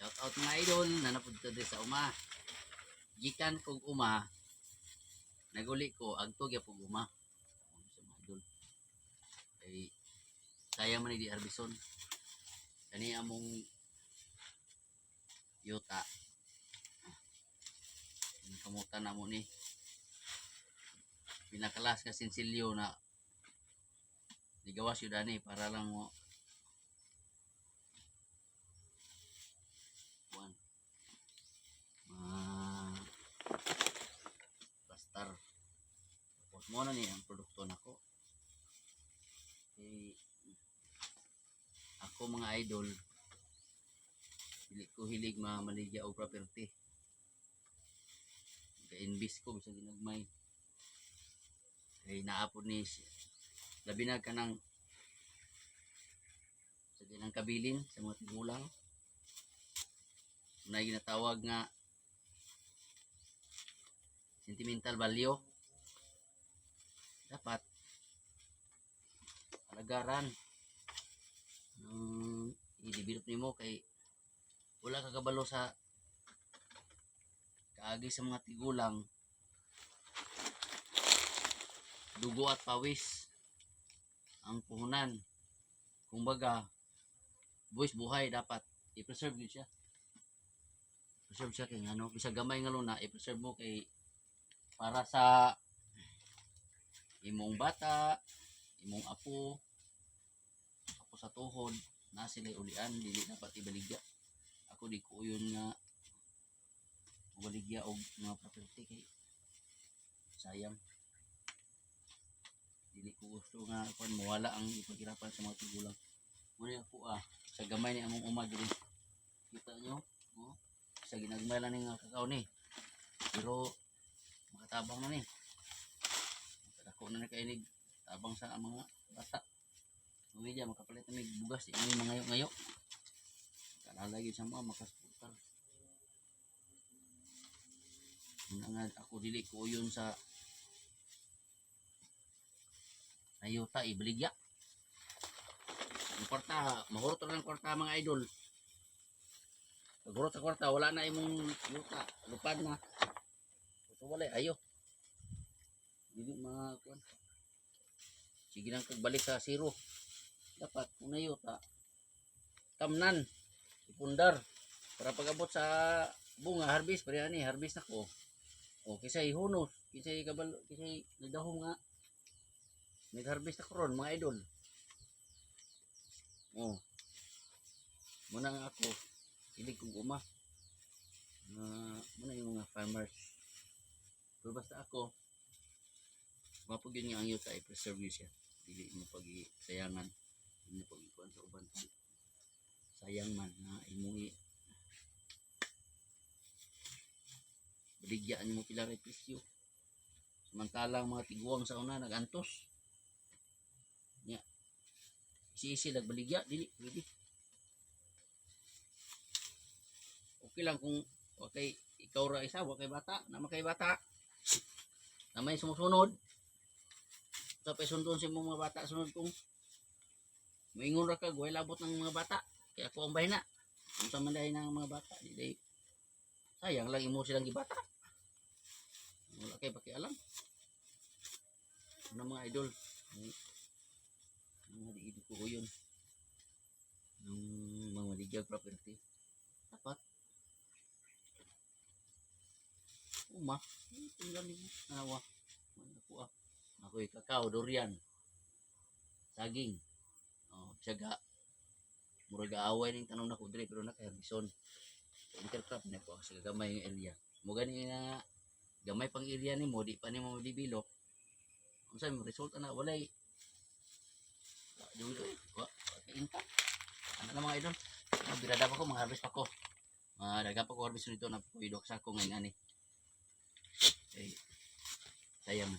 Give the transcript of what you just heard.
Shout out mga idol na napunta din sa uma. Gikan kog uma. Naguli ko agto gyud kog uma. Sa mga idol. Ay sayang man di harbison. Kani among yuta. Kamutan na mo ni. Pinakalas ka sinsilyo na digawas yun ani para lang mo pastar. Tapos mo na ni ang produkto nako. Eh, ako mga idol ko hilig maligya og property. Ka-invest ko bisag ginagmay. Ay naapod ni labi na kanang sa dinang kabilin sa mga tigulang. Unay ginatawag nga sentimental value. Dapat alagaran i-develop nimo kay wala ka kabalo sa kaagi sa mga tigulang. Dugo at pawis ang puhunan. Kumbaga buwis buhay dapat i-preserve yun siya. Preserve siya kay ano, bisag gamay nga luna i-preserve mo kay para sa imong bata, imong apo sa tuhod na sila ulian, dili dapat ibaligya. Ako di ko yun nga baligya og mga property kay sayang. Dili ko gusto nga kon mawala ang ipaghirapan sa mga tigulang. Muna ako sa gamay ni among umag diri. Kita nyo, sa ginagmay lang ni nga kakao ni. Pero makatabang na ni. Ako na nakainig tabang sa mga bata. Uwi dyan, makapalit na may bugas. Yung mga ngayo-ngayo. Kalalagay sa mga makasputar. Nga ako dili ko yun sa ayuta, ibaligya. Yung kwarta, mahurot lang kwarta mga idol. Pagurot sa kwarta, wala na imong yuta. Lupad na. Ito wala, ayo. Dili mga kuwan. Sige lang kagbalik sa zero. Dapat kung nayuta tamnan ipundar para pag-abot sa bunga harvest pare ani harvest nako o kisay hunos kisay kabalo kisay nagdahom nga nag-harvest na karon mga idol. Muna nga ako hilig kong uma muna yung mga farmers pero basta ako mapag yun ang yuta i-preserve yun siya dili mo pag-sayangan hindi mo pag-ikuan sa uban sayang man na imong baligyan mo pila ray presyo samantalang mga tiguang sa una nagantos nya isi-isi nagbaligya dili pwede. Okay lang kung okay ikaw ra isa wa kay bata na makay bata na may sumusunod sa pesundon si mga bata sunod kong maingon ra ka way labot ng mga bata kaya ako ang bahina kung sa manday ng mga bata di sayang lang imo silang gibata wala kay pakialam ng mga idol mga diidi ko yun ng mga ligyag property dapat uma tingnan mo nawa ako kakao durian saging siyaga murag away ning tanong na ko dire pero naka-herbison intercrop na ko sa gamay yung area mo gani nga gamay pang area nimo di pa nimo develop unsa mo result ana walay dulo wa inta ana lang mga idol birada pa ko mga harvest pa ko daga pa ko harvest nito na pwede sa ko ngayon ani sayang